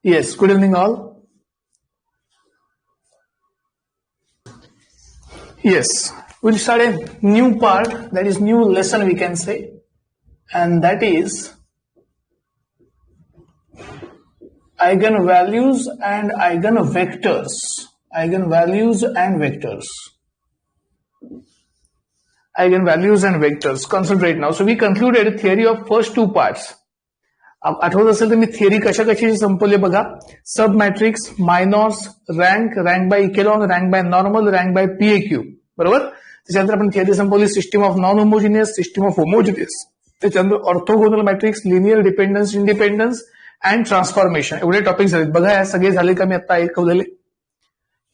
Yes, good evening all. Yes, we'll start a new part, that is new lesson we can say, and that is eigenvalues and eigenvectors. Eigenvalues and vectors. Eigenvalues and vectors. Concentrate now. So we concluded theory of first two parts. आठवत असेल तर मी theory कशा कशाची संपवली बघा. Sub matrix, minors, rank, rank by echelon, rank by normal, rank by PAQ. बरोबर. त्याच्यानंतर आपण थिअरी संपवली system of non homogeneous, system of homogeneous. त्याच्यानंतर orthogonal matrix, linear dependence, independence and transformation. एवढे टॉपिक झालेत बघा. या सगळे झाले का मी आता ऐकवलेले?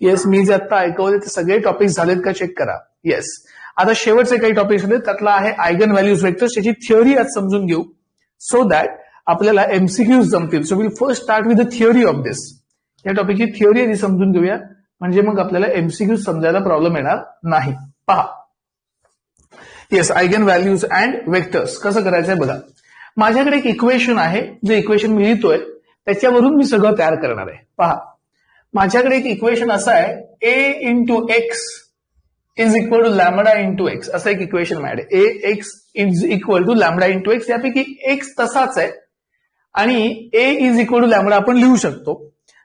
येस, मी जे आता ऐकवले ते सगळे टॉपिक झालेत का चेक करा. येस. आता शेवटचे काही टॉपिक झाले, त्यातला आहे आयगन व्हॅल्यूज वेक्टर्स. त्याची थिअरी आज समजून घेऊ सो दॅट आपल्याला एमसीक्यूज जमतील. So will first start with the theory of this. या टॉपिकची थिअरी आधी समजून घेऊया, म्हणजे मग आपल्याला एमसीक्यूज समजायला प्रॉब्लेम येणार नाही. पहा. Yes, eigen values and vectors कसं करायचंय बघा. माझ्याकडे एक इक्वेशन आहे, जे इक्वेशन मी लिहितोय त्याच्यावरून मी सगळं तयार करणार आहे. पहा, माझ्याकडे एक इक्वेशन असं आहे, A into X is equal to lambda into X. असं एक इक्वेशन माझ्याकडे. A X is equal to lambda into X. यापैकी एक्स तसाच आहे आणि A is equal to lambda आपण लिहू शकतो.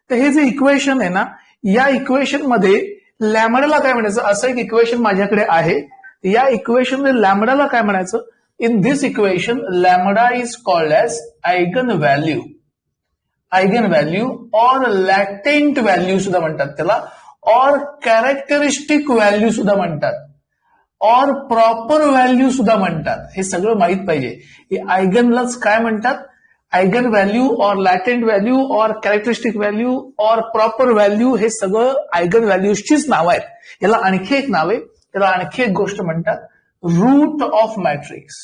तर हे जे इक्वेशन आहे ना, या इक्वेशन मध्ये लॅमडाला काय म्हणायचं, असं एक इक्वेशन माझ्याकडे आहे. या इक्वेशन मध्ये लॅमडाला काय म्हणायचं, in this equation lambda is called as eigen value. Eigen value or latent value सुद्धा म्हणतात त्याला, ऑर कॅरेक्टरिस्टिक व्हॅल्यू सुद्धा म्हणतात, ऑर प्रॉपर व्हॅल्यू सुद्धा म्हणतात. हे सगळं माहित पाहिजे. हे आयगनलाच काय म्हणतात, eigen value or latent value or characteristic value or proper value, हे सगळं आयगन व्हॅल्यूजचीच नाव आहेत. याला आणखी एक नाव आहे, त्याला आणखी एक गोष्ट म्हणतात रूट ऑफ मॅट्रिक्स.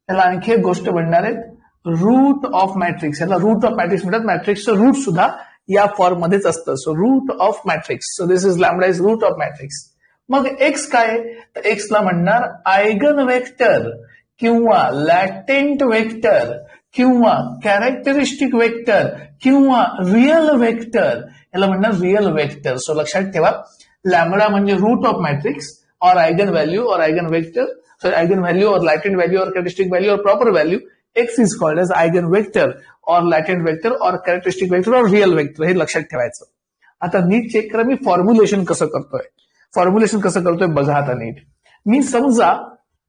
याला आणखी एक गोष्ट म्हणणार आहेत रूट ऑफ मॅट्रिक्स. याला रूट ऑफ मॅट्रिक्स म्हणतात. मॅट्रिक्सचं रूट सुद्धा या फॉर्म मध्येच असतं. So root of matrix. So this is lambda is root of matrix. मग एक्स काय, तर एक्सला म्हणणार आयगन वेक्टर किंवा लॅटेंट वेक्टर किंवा कॅरेक्टरिस्टिक वेक्टर किंवा रिअल वेक्टर. याला म्हणणार रिअल वेक्टर. सो लक्षात ठेवा, लॅमडा म्हणजे root of matrix or eigen value or eigen vector. So eigen value और लॅटेंट value or characteristic value or proper value. X is called as eigen vector or latent vector or characteristic vector or real vector. हे लक्षात ठेवायचं. आता नीट check करा मी formulation कसं करतोय. Formulation कसं करतोय बघा आता नीट. मी समजा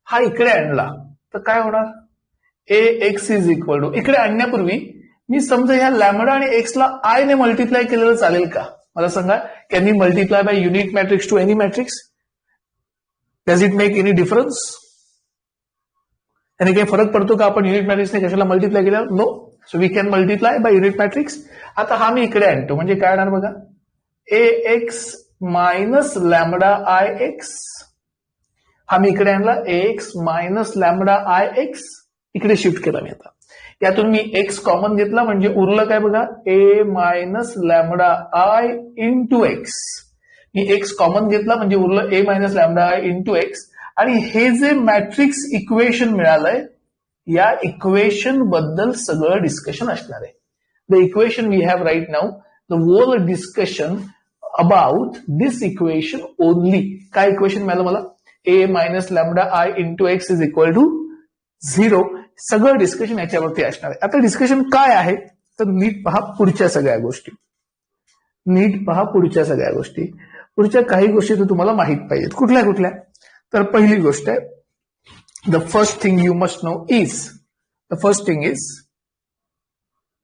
हा इकडे आणला तर काय होणार, ए एक्स इज इक्वल टू, इकडे आणण्यापूर्वी मी समजा ह्या लॅमडा आणि एक्सला आय ने मल्टिप्लाय केलेलं चालेल का, मला सांगा. Can you multiply by unit matrix to any matrix? Does it make any difference? याने काही फरक पडतो का आपण युनिट मॅट्रिक्सने कशाला मल्टिप्लाय केल्यावर? No. So we can multiply by unit matrix. आता हा मी इकडे आणतो म्हणजे काय होणार बघा, A X minus lambda I X. हा मी इकडे आणला, A X minus lambda I X. इकडे शिफ्ट केला मी. आता यातून मी एक्स कॉमन घेतला म्हणजे उरलं काय बघा, A minus lambda I into X. मी एक्स कॉमन घेतला म्हणजे उरलं A minus lambda I into X. आणि हे जे मॅट्रिक्स इक्वेशन मिळालंय, या इक्वेशन बद्दल सगळं डिस्कशन असणार आहे. The equation we have right now, the whole discussion about this equation only. काय इक्वेशन मिळालं मला, A minus lambda I into X is equal to 0. सगळं डिस्कशन याच्यावरती असणार आहे. आता डिस्कशन काय आहे तर नीट पहा पुढच्या सगळ्या गोष्टी. नीट पहा पुढच्या सगळ्या गोष्टी. पुढच्या काही गोष्टी तर तुम्हाला माहित पाहिजेत. कुठल्या कुठल्या, तर पहिली गोष्ट आहे, the first thing you must know is, the first thing is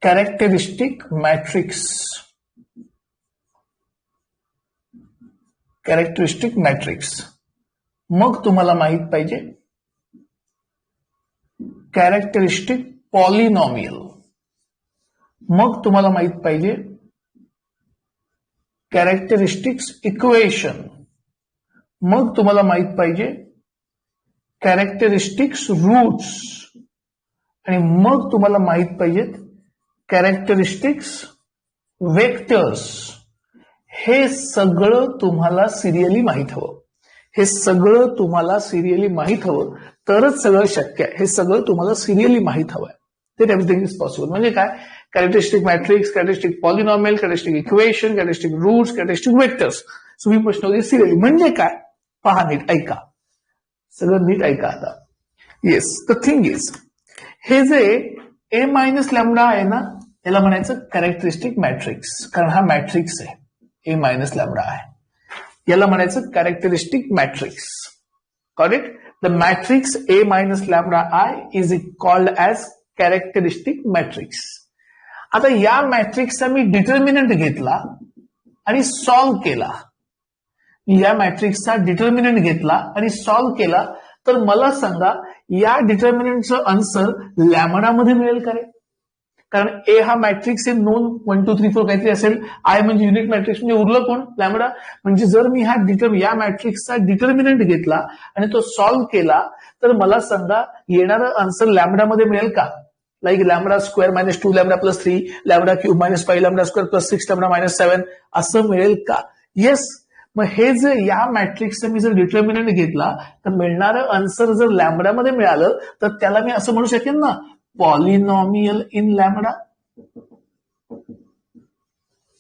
characteristic matrix. Characteristic matrix. मग तुम्हाला माहित पाहिजे कॅरेक्टरिस्टिक पॉलिनॉमियल. मग तुम्हाला माहित पाहिजे कॅरेक्टरिस्टिक्स इक्वेशन. मग तुम्हाला माहित पाहिजे कॅरेक्टरिस्टिक्स रूट्स. आणि मग तुम्हाला माहित पाहिजेत कॅरेक्टरिस्टिक्स वेक्टर्स. हे सगळं तुम्हाला सिरियली माहित हवं. हे सगळं तुम्हाला सिरियली माहित हवं तरच सगळं शक्य आहे. हे सगळं तुम्हाला सिरियली माहित हवंय. then everything is possible. म्हणजे काय, characteristic matrix, characteristic polynomial, characteristic equation, characteristic roots, characteristic vectors. So ही प्रश्न होती सिरियली. म्हणजे काय, पहा नीट ऐका, सगळं नीट ऐका आता. येस, द थिंग इज, हे जे ए मायनस लॅमडा आहे ना, याला म्हणायचं कॅरेक्टरिस्टिक मॅट्रिक्स, कारण हा मॅट्रिक्स आहे, ए मायनस लॅमडा आहे, याला म्हणायचं characteristic matrix. Correct? The matrix A minus lambda I is called as characteristic matrix. आता या मॅट्रिक्सचा मी डिटर्मिनंट घेतला आणि सॉल्व्ह केला, या मॅट्रिक्सचा डिटर्मिनंट घेतला आणि सॉल्व्ह केला, तर मला सांगा या डिटर्मिनंटचं आन्सर लॅमडा मध्ये मिळेल का रे? कारण ए हा मॅट्रिक्स आहे, नोन 1 2 3 4 काहीतरी असेल, आय म्हणजे युनिट मॅट्रिक्स, म्हणजे उरलं कोण, लॅमडा. म्हणजे जर मी या मॅट्रिक्सचा डिटर्मिनंट घेतला आणि तो सॉल्व्ह केला, तर मला सांगा येणारं आन्सर लॅमडामध्ये मिळेल का? Like lambda square minus 2 lambda plus 3 lambda cube minus 5 lambda square plus 6 lambda minus 7 असं मिळेल का? येस. मग हे जर या मॅट्रिक्सचं मी जर डिटर्मिनंट घेतला, तर मिळणारं आन्सर जर लॅमडामध्ये मिळालं, तर त्याला मी असं म्हणू शकेन ना, polynomial in lambda.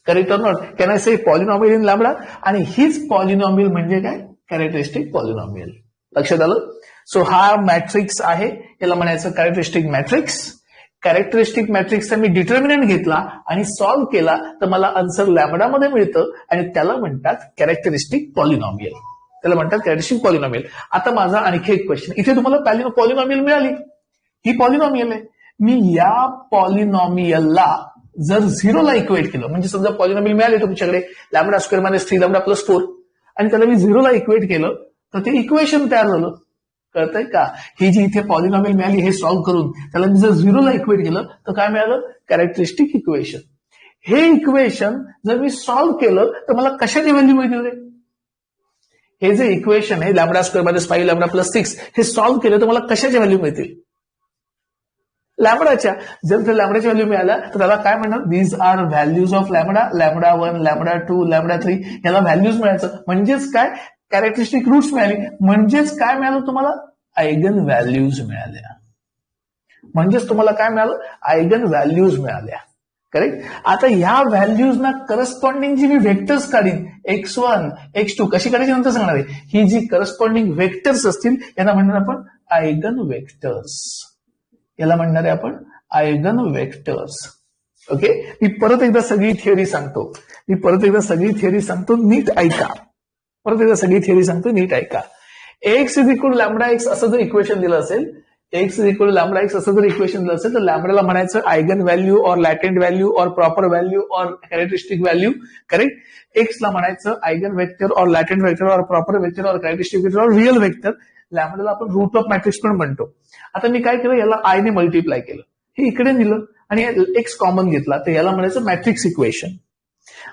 Correct or not? Can I say polynomial in lambda? आणि हीच पॉलिनॉमियल म्हणजे काय, कॅरेक्टरिस्टिक पॉलिनॉमियल. लक्षात आलं? सो हा मॅट्रिक्स आहे, याला म्हणायचं कॅरेक्टरिस्टिक मॅट्रिक्स. कॅरेक्टरिस्टिक मॅट्रिक्सचा मी डिटर्मिनंट घेतला आणि सॉल्व्ह केला, तर मला आन्सर लॅमडामध्ये मिळतं आणि त्याला म्हणतात कॅरेक्टरिस्टिक पॉलिनॉमियल. त्याला म्हणतात कॅरेक्टरिस्टिक पॉलिनॉमियल. आता माझा आणखी एक क्वेश्चन, इथे तुम्हाला पॉलिनॉमियल मिळाली, ही पॉलिनॉमियल आहे. मी या पॉलिनॉमियलला जर 0 ला इक्वेट केलं, म्हणजे समजा पॉलिनॉमियल मिळाले तुमच्याकडे lambda square minus 3 lambda plus 4, आणि त्याला मी 0 ला इक्वेट केलं, तर ते इक्वेशन तयार झालं. कळतंय का? ही जी इथे पॉलिनॉमियल मिळाली हे सॉल्व्ह करून त्याला मी जर 0 ला इक्वेट केलं, तर काय मिळालं, कॅरेक्टरिस्टिक इक्वेशन. हे इक्वेशन जर मी सॉल्व्ह केलं, तर मला कशाची व्हॅल्यू मिळतील रे? हे जे इक्वेशन आहे lambda square minus 5 lambda plus 6, हे सॉल्व्ह केलं तर मला कशाच्या व्हॅल्यू मिळतील? लॅमडाच्या. जर त्या लॅमडाच्या व्हॅल्यू मिळाल्या, तर त्याला काय म्हणणार, these are values of lambda, lambda 1 lambda 2 lambda 3, याला व्हॅल्यूज मिळायचं. म्हणजेच काय, कॅरेक्टरिस्टिक रूट्स मिळाली. म्हणजेच काय मिळालं तुम्हाला, आयगन व्हॅल्यूज मिळाल्या. म्हणजेच तुम्हाला काय मिळालं, आयगन व्हॅल्यूज मिळाल्या. करेक्ट? आता ह्या व्हॅल्यूजना करस्पॉन्डिंग जी मी व्हेक्टर्स काढीन, x1 x2 कशी काढायची नंतर सांगणार आहे. ही जी करस्पॉन्डिंग व्हेक्टर्स असतील यांना म्हणणार आपण आयगन व्हेक्टर्स. याला म्हणणार आहे आपण आयगन व्हेक्टर्स. ओके, मी परत एकदा सगळी थिअरी सांगतो, नीट ऐका. परत एकदा सगळी थिअरी सांगतो, नीट ऐका. X is equal lambda x असं जर इक्वेशन दिलं असेल, x is equal lambda x असं जर इक्वेशन दिलं असेल, तर लॅमडाला म्हणायचं आयगन व्हॅल्यू और लॅटेंट value or proper value or characteristic value. Correct? एक्सला म्हणायचं आयगन व्हेक्टर और लॅटेंट व्हेक्टर और प्रॉपर व्हेक्टर और कॅरेक्टरिस्टिक व्हेक्टर और रिअल व्हेक्टर. लॅमडाला आपण रूट ऑफ मॅट्रिक्स पण म्हणतो. आता मी काय केलं, याला आय ने मल्टिप्लाय केलं, हे इकडे दिलं आणि एक्स कॉमन घेतला, तर याला म्हणायचं मॅट्रिक्स इक्वेशन.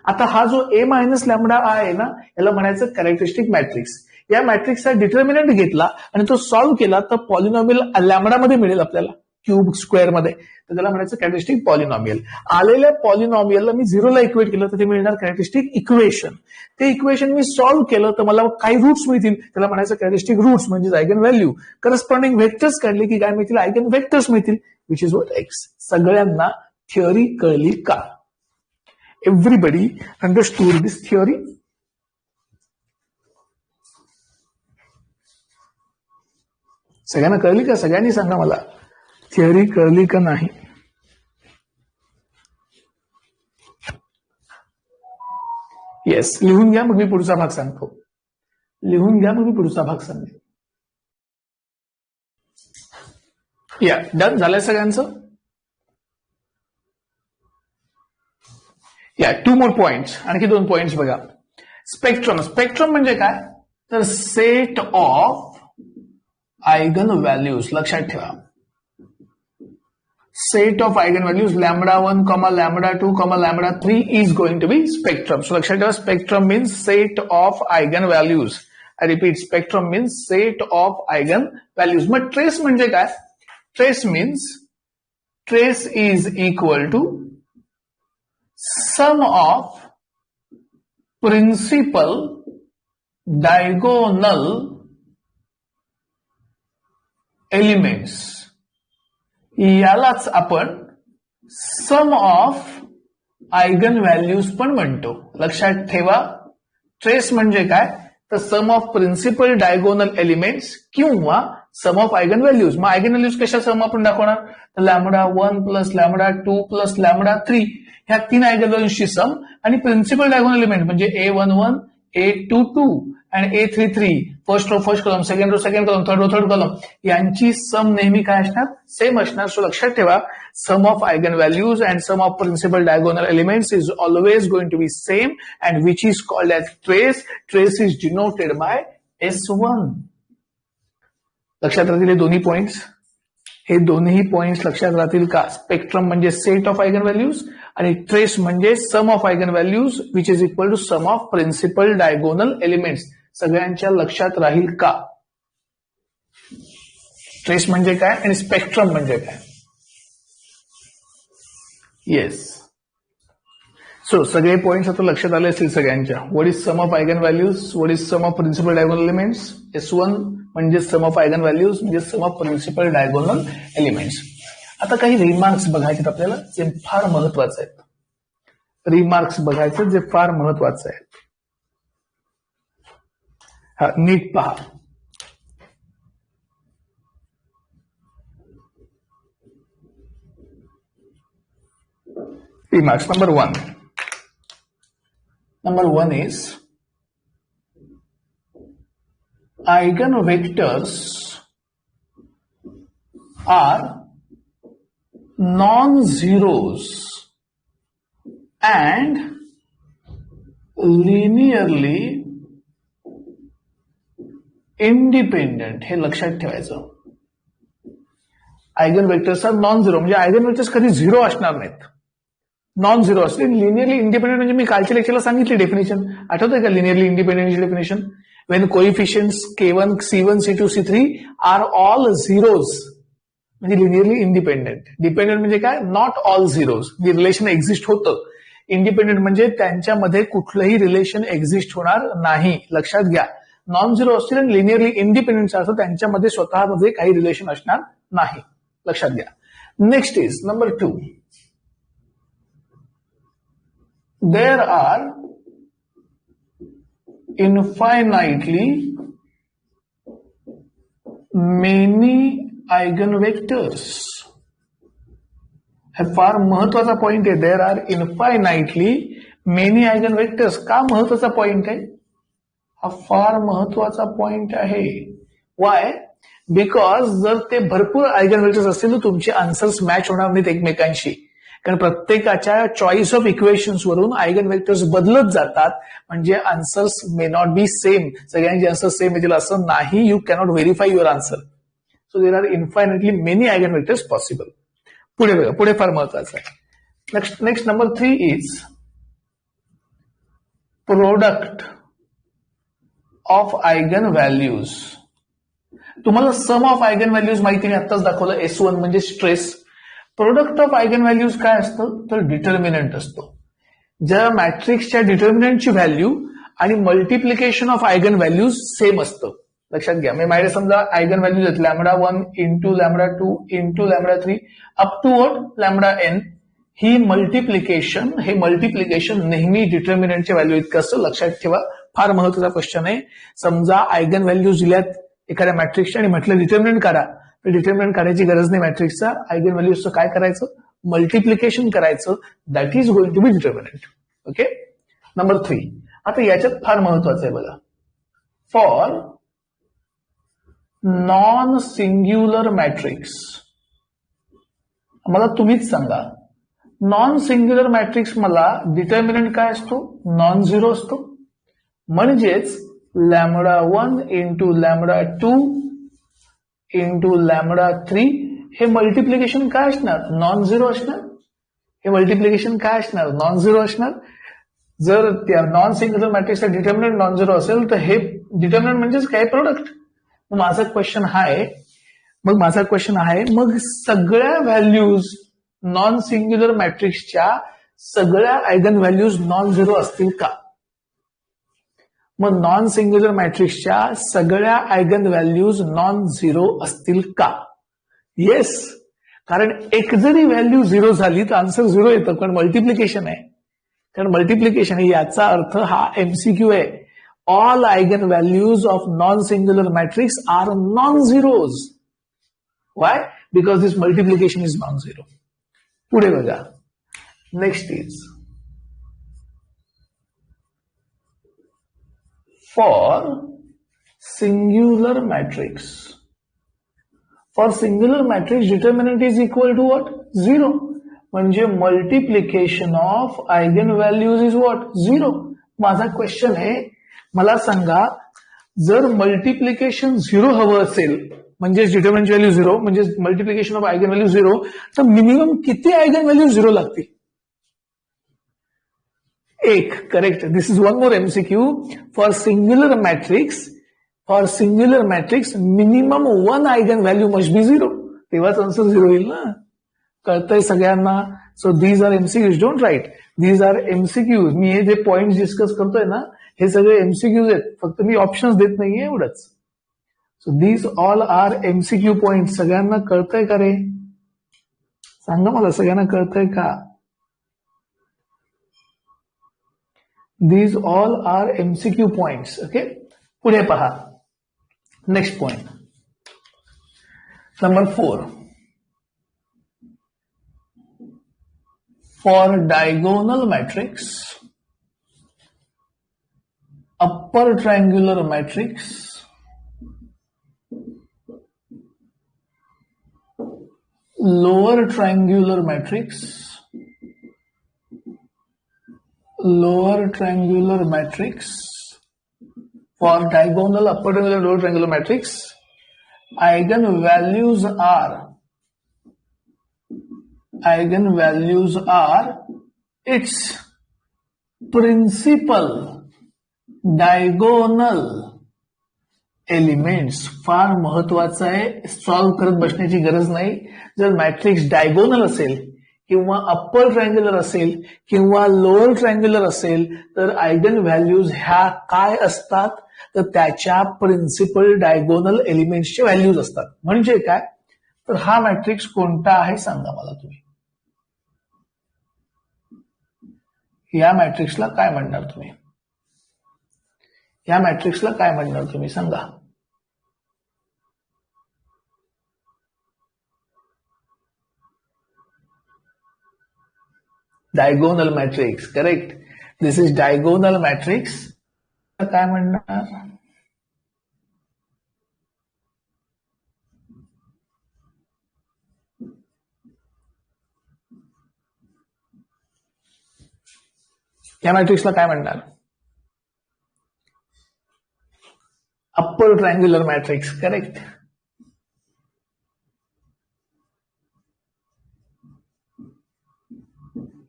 आता हा जो ए मायनस लॅमडा आहे ना, याला म्हणायचं कॅरेक्टरिस्टिक मॅट्रिक्स. या मॅट्रिक्सचा डिटर्मिनंट घेतला आणि तो सॉल्व्ह केला, तर पॉलिनॉमियल लॅमडामध्ये मिळेल आपल्याला, क्यूब स्क्वेअर मध्ये, तर त्याला म्हणायचं कॅरेक्टरिस्टिक पॉलिनॉमियल. आलेल्या पॉलिनॉमियलला मी 0 ला इक्वेट केलं, तर ते मिळणार कॅरेक्टरिस्टिक इक्वेशन. ते इक्वेशन मी सॉल्व्ह केलं, तर मला काही रूट्स मिळतील, त्याला म्हणायचं कॅरेक्टरिस्टिक रूट्स म्हणजे आयगन व्हॅल्यू. करस्पॉन्डिंग व्हेक्टर्स काढले की काय मिळतील, आयगन व्हेक्टर्स मिळतील, विच इज व्हॉट एक्स. सगळ्यांना थिअरी कळली का? एव्हरीबडी अंडरस्टूड दिस थिअरी? सगळ्यांना कळली का? सगळ्यांनी सांगा मला, थिअरी कळली का नाही? येस, लिहून घ्या, मग मी पुढचा भाग सांगतो. या डन झालंय सगळ्यांचं? या 2 मोर पॉइंट्स, आणखी 2 पॉइंट्स बघा. स्पेक्ट्रम म्हणजे काय, तर सेट ऑफ आयगन व्हॅल्यूज. लक्षात ठेवा, set of eigen values lambda 1, lambda 2, lambda 3 is going to be spectrum. So लक्षात ठेवा, spectrum means set of eigen values. I repeat, spectrum means set of eigen values. मग trace म्हणजे काय? Trace means trace is equal to sum of principal diagonal elements यालाच आपण सम of eigen values पण म्हणतो. लक्षात ठेवा, ट्रेस म्हणजे काय तर सम ऑफ प्रिन्सिपल डायगोनल एलिमेंट्स किंवा सम ऑफ आयगन व्हॅल्यूज. मग आयगन व्हॅल्यूज कशा सम आपण दाखवणार तर λ1 प्लस λ2 प्लस λ3 ह्या 3 आयगन व्हॅल्यूजची सम आणि प्रिन्सिपल डायगोनल एलिमेंट म्हणजे A11 A22 आणि A33 first row first column, second row second column, third row third column यांची सम नेहमी काय असणार सेम असणार. सो लक्षात ठेवा sum of eigen values and sum of principal diagonal elements is always going to be same and which is called as trace. Trace is denoted by S1. लक्षात राहतील हे दोन्ही पॉइंट्स, हे दोन्ही पॉइंट्स लक्षात राहतील का. स्पेक्ट्रम म्हणजे सेट ऑफ आयगन व्हॅल्यूज आणि ट्रेस म्हणजे sum of eigen values which is equal to sum of principal diagonal elements. सगळ्यांच्या लक्षात राहील का. ट्रेस म्हणजे काय आणि स्पेक्ट्रम म्हणजे काय. येस. सो सगळे पॉइंट्स आता लक्षात आले असतील सगळ्यांच्या. What is sum of eigen values, what is sum of principal diagonal elements. S1 म्हणजे सम ऑफ आयगन व्हॅल्यूज म्हणजे sum of principal diagonal elements. आता काही रिमार्क्स बघायचे आपल्याला जे फार महत्वाचे आहेत. रिमार्क्स बघायचे जे फार महत्वाचे आहेत. हा नीट पहा. Remarks number one. Number one is eigenvectors are non-zeros and linearly independent. हे लक्षात ठेवायचं. Eigen vectors are non zero म्हणजे आयगन वेक्टर्स कधी झिरो असणार नाहीत. नॉन झिरो असते. लिनियरली इंडिपेंडेंट म्हणजे मी कालच्या लेक्चरला सांगितली डेफिनेशन, आठवतंय का लिनियरली इंडिपेंडेंटची definition. When coefficients K1, C1, C2, C3 are all zeros म्हणजे लिनियरली इंडिपेंडेंट. डिपेंडेंट म्हणजे काय नॉट ऑल झिरोज, जे रिलेशन एक्झिस्ट होतं. इंडिपेंडेंट म्हणजे त्यांच्यामध्ये कुठलंही रिलेशन एक्झिस्ट होणार नाही. लक्षात घ्या. नॉन झिरो असतील आणि लिनियरली इंडिपेंडेंट असतं त्यांच्यामध्ये स्वतःमध्ये काही रिलेशन असणार नाही. लक्षात घ्या. Next is number 2. There are infinitely many eigenvectors. हा फार महत्वाचा पॉइंट आहे. There are infinitely many eigenvectors. का महत्वाचा पॉइंट आहे हा? फार महत्वाचा पॉइंट आहे. वाय? बिकॉज जर ते भरपूर आयगनवेक्टर्स असतील तर तुमचे आन्सर्स मॅच होणार नाहीत एकमेकांशी. कारण प्रत्येकाच्या चॉईस ऑफ इक्वेशन्स वरून आयगन वेक्टर्स बदलत जातात म्हणजे answers may not be same. सगळ्यांचे आन्सर सेम येतील असं नाही. You cannot verify your answer. So there are infinitely many eigen vectors possible. पुढे बघा, पुढे फार महत्वाचं आहे. Next number 3 is product of eigen values. तुम्हाला सम ऑफ आयगन व्हॅल्यूज माहिती नाही, आत्ताच दाखवलं. S1 म्हणजे stress. Product of eigen values काय असतं तर डिटर्मिनंट असतो. ज्या मॅट्रिक्सच्या डिटर्मिनंटची व्हॅल्यू आणि multiplication of eigen values same असतं. लक्षात घ्या. मी माझ्या समजा आयगन व्हॅल्यूज आहेत λ1 into λ2 into λ3 up to λn. हे मल्टिप्लिकेशन नेहमी डिटर्मिनंटच्या व्हॅल्यू इतकं असतं. लक्षात ठेवा. फार महत्वाचा क्वेश्चन आहे. समजा आयगन व्हॅल्यूज दिल्यात एखाद्या मॅट्रिक्सच्या आणि म्हटलं डिटर्मिनंट काढा, तर डिटर्मिनंट काढायची गरज नाही मॅट्रिक्सचा. आयगन व्हॅल्यूजचं काय करायचं मल्टिप्लिकेशन करायचं. That is going to be determinant. Okay. Number 3. आता याच्यात फार महत्वाचं आहे बघा. For non singular matrix. मला तुम्हीच सांगा नॉन सिंग्युलर मॅट्रिक्स मला डिटर्मिनंट काय असतो नॉन झिरो असतो. म्हणजेच λ1 इंटू λ2 इंटू λ3 हे मल्टिप्लिकेशन काय असणार नॉन झिरो असणार. हे मल्टिप्लिकेशन काय असणार नॉन झिरो असणार. जर त्या नॉन सिंग्युलर मॅट्रिक्सचा डिटर्मिनंट नॉन झिरो असेल तर हे डिटर्मिनंट म्हणजेच काय प्रोडक्ट. मग माझा क्वेश्चन आहे मग सगळ्या व्हॅल्यूज नॉन सिंग्युलर मॅट्रिक्सच्या सगळ्या आयगन व्हॅल्यूज नॉन झिरो असतील का. मग नॉन सिंग्युलर मॅट्रिक्सच्या सगळ्या आयगन व्हॅल्यूज नॉन झिरो असतील का. येस. कारण एक जरी व्हॅल्यू 0 झाली तर आन्सर 0 येतं, कारण मल्टिप्लिकेशन आहे. कारण मल्टिप्लिकेशन आहे, याचा अर्थ हा एमसीक्यू आहे. All eigen values of non singular matrix are non zeros. Why? Because this multiplication is non zero. पुढे बघा, next is for singular matrix. For singular matrix determinant is equal to what? 0. म्हणजे multiplication of eigen values is what? 0. माझा question आहे, मला सांगा, जर multiplication 0 हवं असेल, म्हणजे डिटर्मिनंट व्हॅल्यू 0, म्हणजे मल्टिप्लिकेशन ऑफ आयगन व्हॅल्यू 0, तर मिनिमम किती आयगन व्हॅल्यू 0 लागतील? 1. Correct. This is one more MCQ. For singular matrix minimum 1 eigen value must be 0. तेव्हाच आन्सर 0 येईल ना. कळतंय सगळ्यांना? So these are MCQs. Don't write, these are MCQs. मी हे जे पॉइंट डिस्कस करतोय ना, हे सगळे एमसीक्यूज आहेत, फक्त मी ऑप्शन्स देत नाहीये, एवढंच. So these all are MCQ point. सगळ्यांना कळतंय का रे? सांगा मला, सगळ्यांना कळतंय का? These all are MCQ points. Okay, पुढे पहा. Next point number 4. For diagonal matrix, upper triangular matrix, lower triangular matrix, for diagonal, upper triangular, lower triangular matrix, eigenvalues are its principal diagonal elements. फार महत्वाचं आहे, solve करत बसण्याची गरज नाही. जर मॅट्रिक्स डायगोनल असेल किंवा अप्पर ट्रायंग्युलर असेल किंवा लोअर ट्रायंग्युलर असेल तर आयगन व्हॅल्यूज ह्या काय असतात? तर त्याच्या प्रिन्सिपल डायगोनल एलिमेंट्सचे व्हॅल्यूज असतात. म्हणजे काय? तर हा मॅट्रिक्स कोणता आहे सांगा मला तुम्ही. या मॅट्रिक्सला काय म्हणणार तुम्ही? या मॅट्रिक्सला काय म्हणणार तुम्ही सांगा. Diagonal matrix. Correct. This is diagonal matrix. काय म्हणणार? या मॅट्रिक्सला काय म्हणणार? Upper triangular matrix. करेक्ट.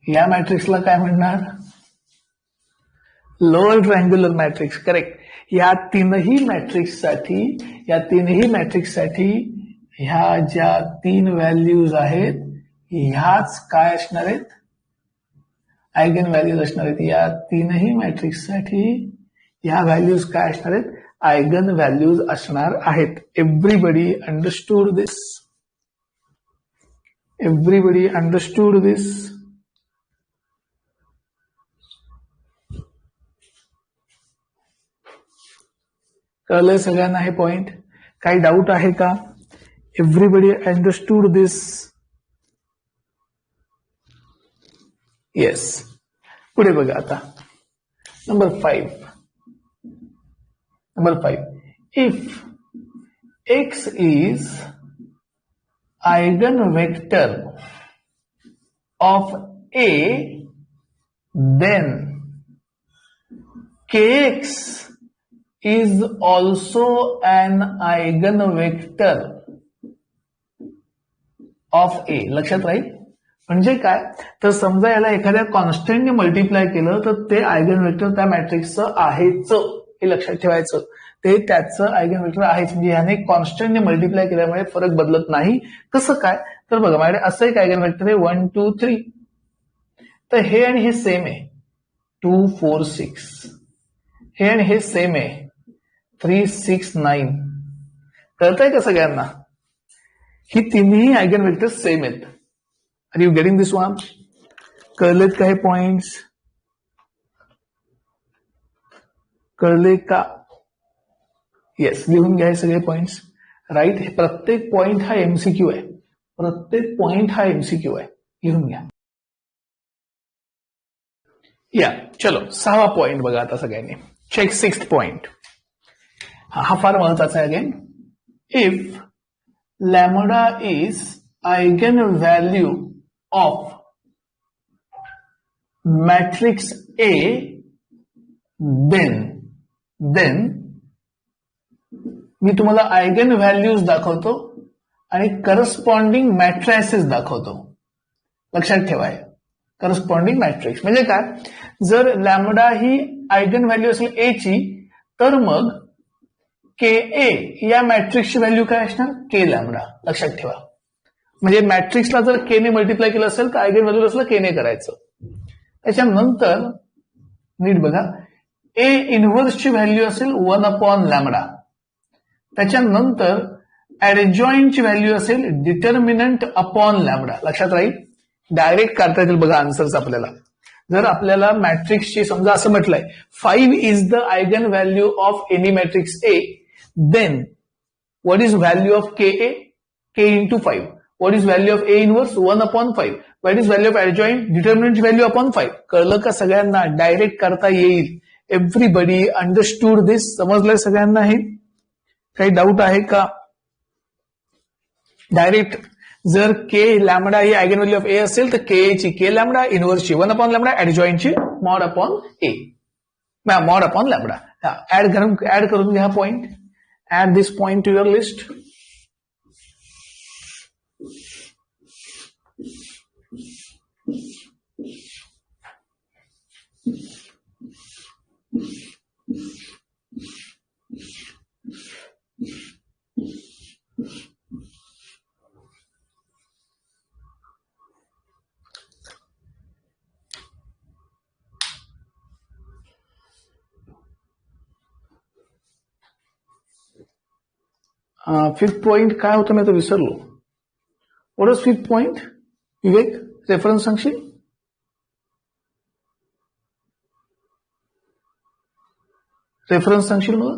या मॅट्रिक्सला काय म्हणणार? Lower triangular matrix. करेक्ट. या तीनही मॅट्रिक्ससाठी ह्या ज्या 3 व्हॅल्यूज आहेत ह्याच काय असणार आहेत? आयगन व्हॅल्यूज असणार आहेत. या तीनही मॅट्रिक्ससाठी ह्या व्हॅल्यूज काय असणार आहेत? आयगन व्हॅल्यूज असणार आहेत. एव्हरीबडी अंडरस्टूड दिस? एव्हरीबडी अंडरस्टूड दिस? कळलंय सगळ्यांना हे पॉइंट? काही डाऊट आहे का? एव्हरीबडी अंडरस्टूड दिस? येस. पुढे बघा आता number 5. If x is eigenvector of A, then kx is also an eigenvector of A. लक्षात राहील? म्हणजे काय? तर समजा याला एखाद्या कॉन्स्टंटने मल्टिप्लाय केलं तर ते आयगन वेक्टर त्या मॅट्रिक्सचं आहेच, हे लक्षात ठेवायचं. ते त्याचं आयगन वेक्टर आहेच. म्हणजे याने कॉन्स्टंटने मल्टिप्लाय केल्यामुळे फरक बदलत नाही. कसं काय? तर बघा, माझ्याकडे असं एक आयगन वेक्टर आहे 1 2 3. तर हे आणि हे सेम आहे 2 4 6. हे आणि हे सेम आहे 3 6 9. कळतंय का सगळ्यांना? ही तिन्ही आयगन वेक्टर सेम आहेत. Are you getting this one? कळलेत का हे पॉइंट्स? कळले का? येस, लिहून घ्या हे सगळे पॉइंट्स. राईट, प्रत्येक पॉइंट हा एमसीक्यू आहे. प्रत्येक पॉइंट हा एमसीक्यू आहे. लिहून घ्या. या चलो 6वा पॉइंट बघा आता सगळ्यांनी. Check 6th point. हा फार महत्वाचा आहे. Again, if lambda is eigen value of matrix A, then मी तुम्हाला आयगन व्हॅल्यूज दाखवतो आणि करस्पॉन्डिंग मॅट्रायसेस दाखवतो. लक्षात ठेवा, करस्पॉन्डिंग मॅट्रिक्स म्हणजे काय? जर लॅमडा ही आयगन व्हॅल्यू असेल ए ची, तर मग के ए या मॅट्रिक्सची व्हॅल्यू काय असणार? के लॅमडा. लक्षात ठेवा. म्हणजे मॅट्रिक्सला जर के ने मल्टिप्लाय केलं असेल तर आयगन व्हॅल्यू असलं के ने करायचं. त्याच्यानंतर नीट बघा, ए इनव्हर्सची व्हॅल्यू असेल 1 लॅमडा. त्याच्यानंतर ऍडजॉइंटची व्हॅल्यू असेल डिटर्मिनंट अपॉन लॅमडा. लक्षात राहील. डायरेक्ट काढता येतील बघा आन्सर्स आपल्याला. जर आपल्याला मॅट्रिक्सची समजा असं म्हटलंय 5 is the eigen value of any matrix A, then what is value of K A? K into 5. What is value of A inverse? 1/5. What is value of adjoint? डिटर्मिनंटची व्हॅल्यू अपॉन 5. कळलं का सगळ्यांना? डायरेक्ट करता येईल. Everybody understood दिस? समजलंय सगळ्यांना हे? काही doubt आहे का? डायरेक्ट जर के लॅमडा ही आयगन व्हॅल्यू ऑफ ए असेल तर के ची के लॅमडा, इनव्हर्सची 1 लॅमडा, ऍडजॉइंटची mod upon A, mod upon lambda. Add करून घ्या point. Add this point to your list. Fifth point काय होतं मी तर विसरलो. What is fifth point? Vivek, reference सांगशील? रेफरन्स सांगशील मला?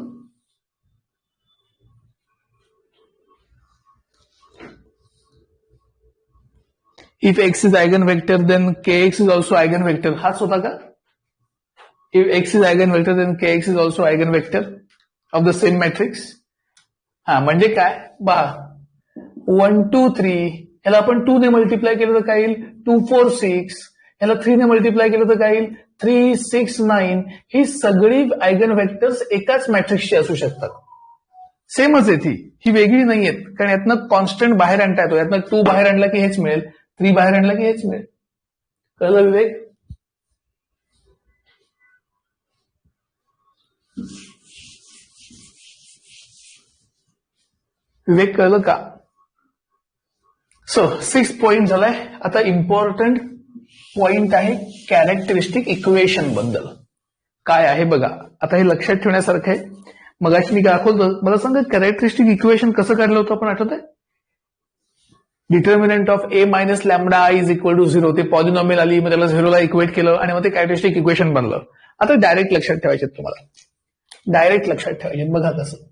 If X is eigen vector then K X is also eigen vector. हाच होता का? If X is eigen vector then K X is also eigen vector of the same matrix. हा म्हणजे काय? 1 2 3 ह्याला आपण 2 ने मल्टिप्लाय केलं तर काय येईल? 2 4 6. ह्याला 3 ने मल्टिप्लाय केलं तर काय येईल? 3 6 9. ही सगळी आयगन वेक्टर्स एकाच मॅट्रिक्सची असू शकतात. सेमच आहेत ही वेगळी नाहीयेत. कारण यातनं कॉन्स्टंट बाहेर आणता येतो. यातनं 2 बाहेर आणला की हेच मिळेल, 3 बाहेर आणला की हेच मिळेल. कळलं विवेक? विवेक कळलं का? सो 6 पॉइंट झालाय. आता इम्पॉर्टंट पॉइंट आहे कॅरेक्टरिस्टिक इक्वेशन बद्दल. काय आहे बघा. आता हे लक्षात ठेवण्यासारखं आहे. मगाशी मी दाखवलं, मला सांगा कॅरेक्टरिस्टिक इक्वेशन कसं काढलं होतं आपण, आठवत आहे? Determinant of A minus lambda is equal to 0. ते पॉलिनॉमियल आली, मग त्याला 0ला इक्वेट केलं आणि मग ते कॅरेक्टरिस्टिक इक्वेशन बनलं. आता डायरेक्ट लक्षात ठेवायचे तुम्हाला. डायरेक्ट लक्षात ठेवायचे. बघा कसं.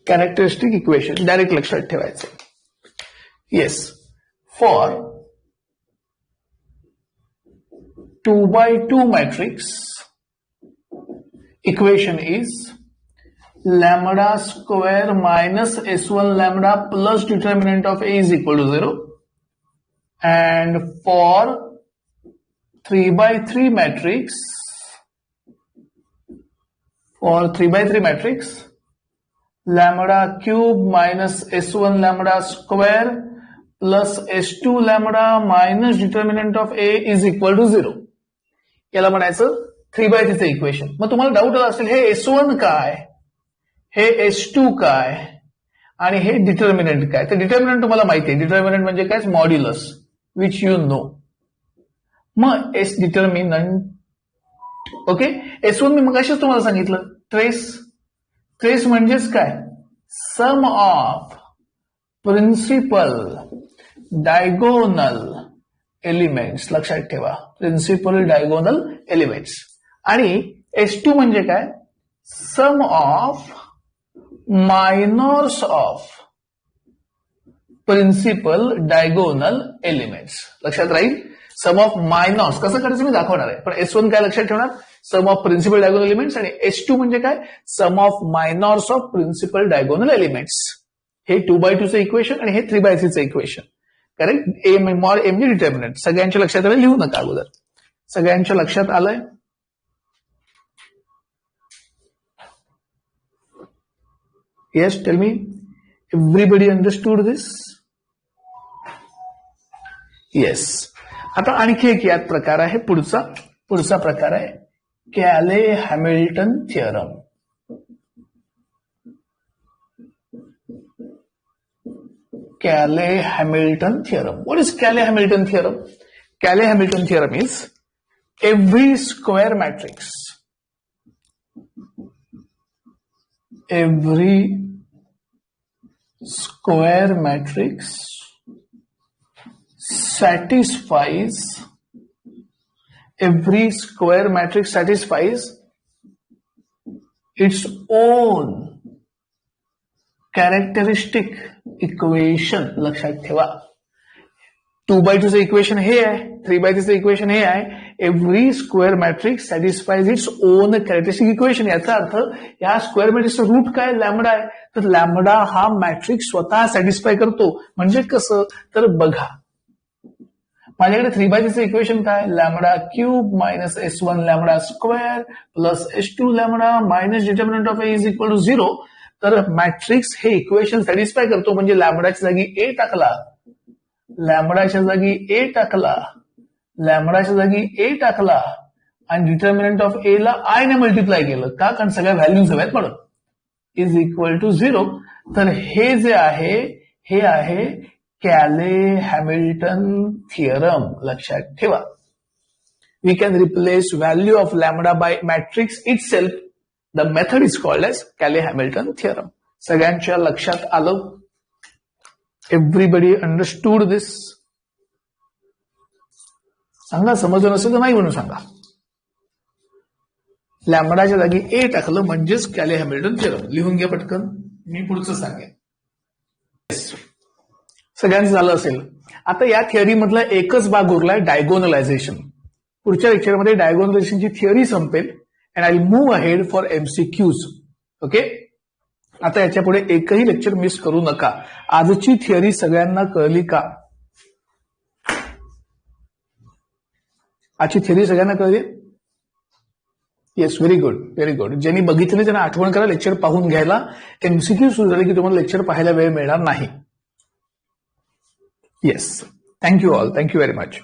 कॅरेक्टरिस्टिक इक्वेशन डायरेक्ट लक्षात ठेवायचं. Yes, for 2x2 matrix equation is lambda square minus s1 lambda plus determinant of a is equal to 0. And for 3x3 matrix, lambda cube minus s1 lambda square plus s2 lambda minus determinant of a is equal to 0. याला म्हणायचं 3x3 equation. मग तुम्हाला doubt आला असेल, हे s1 काय, हे S2 काय आणि हे डिटर्मिनंट काय? तर डिटर्मिनंट तुम्हाला माहिती आहे. डिटर्मिनंट म्हणजे काय? Modulus, which you know. मग एस डिटर्मिनंट, ओके. S1 मी मगाशीच तुम्हाला सांगितलं ट्रेस म्हणजेच काय? Sum of principal diagonal elements. लक्षात ठेवा, प्रिन्सिपल डायगोनल एलिमेंट्स. आणि S2 म्हणजे काय? Sum of minors of principal diagonal elements. लक्षात राहील. सम ऑफ मायनॉर्स कसं करायचं मी दाखवणार आहे, पण S1 काय लक्षात ठेवणार? Sum of principal diagonal elements. आणि S2 म्हणजे काय? Sum of minors of principal diagonal elements. हे 2x2 चं इक्वेशन आणि हे 3x3 चं इक्वेशन. करेक्ट. एम म्हणजे डिटर्मिनंट. सगळ्यांच्या लक्षात आलं? लिहू नका अगोदर. सगळ्यांच्या लक्षात आलंय? Yes, tell me. Everybody understood this? Yes. आता आणखी एक यात प्रकार आहे. पुढचा प्रकार आहे Cayley Hamilton theorem. Cayley Hamilton theorem. What is Cayley Hamilton theorem? Cayley Hamilton theorem is every square matrix satisfies its own characteristic equation. लक्षात ठेवा, 2x2 चं इक्वेशन हे आहे, 3x3 चं इक्वेशन हे आहे. Every square matrix satisfies its own characteristic equation. याचा अर्थ या स्क्वेअर मॅट्रिक्सचं रूट काय? लॅमडा आहे. तर लॅमडा हा मॅट्रिक्स स्वतः सॅटिस्फाय करतो. म्हणजे कसं? तर बघा, माझ्याकडे 3x3 चं इक्वेशन काय? Lambda cube minus S1 lambda square plus S2 lambda minus determinant of A is equal to 0. तर मॅट्रिक्स हे इक्वेशन सॅटिस्फाय करतो. म्हणजे लॅमडाच्या जागी A टाकला, लॅमडाच्या जागी A टाकला आणि डिटर्मिनंट ऑफ A ला I ने मल्टिप्लाय केलं. का? कारण सगळ्या व्हॅल्यूज हव्यात म्हणून. Is equal to 0. तर हे जे आहे हे आहे कॅले हॅमिल्टन थिअरम. लक्षात ठेवा. We can replace value of lambda by matrix itself. The method is called as Cayley-Hamilton theorem. सगळ्यांच्या लक्षात आलं? Everybody understood this? सांगा, समजलं नसेल तर नाही म्हणून सांगा. लॅमडाच्या जागी A टाकलं म्हणजेच Cayley-Hamilton theorem. लिहून घ्या पटकन, मी पुढचं सांगेन. सगळ्यांचं झालं असेल. आता या थिअरी मधला एकच भाग उरलाय, डायगोनलायझेशन. पुढच्या लेक्चरमध्ये डायगोनलायझेशनची थिअरी संपेल. And I'll move ahead for MCQs. Okay? आता याच्या पुढे एकही लेक्चर मिस करू नका. आजची थिअरी सगळ्यांना कळली का? आजची थिअरी सगळ्यांना कळली? Yes, very good, very good. ज्यांनी बघितले त्यांना आठवण करा लेक्चर पाहून घ्यायला. MCQ सुरू झाले की तुम्हाला लेक्चर पाहायला वेळ मिळणार नाही. Yes, thank you all, thank you very much.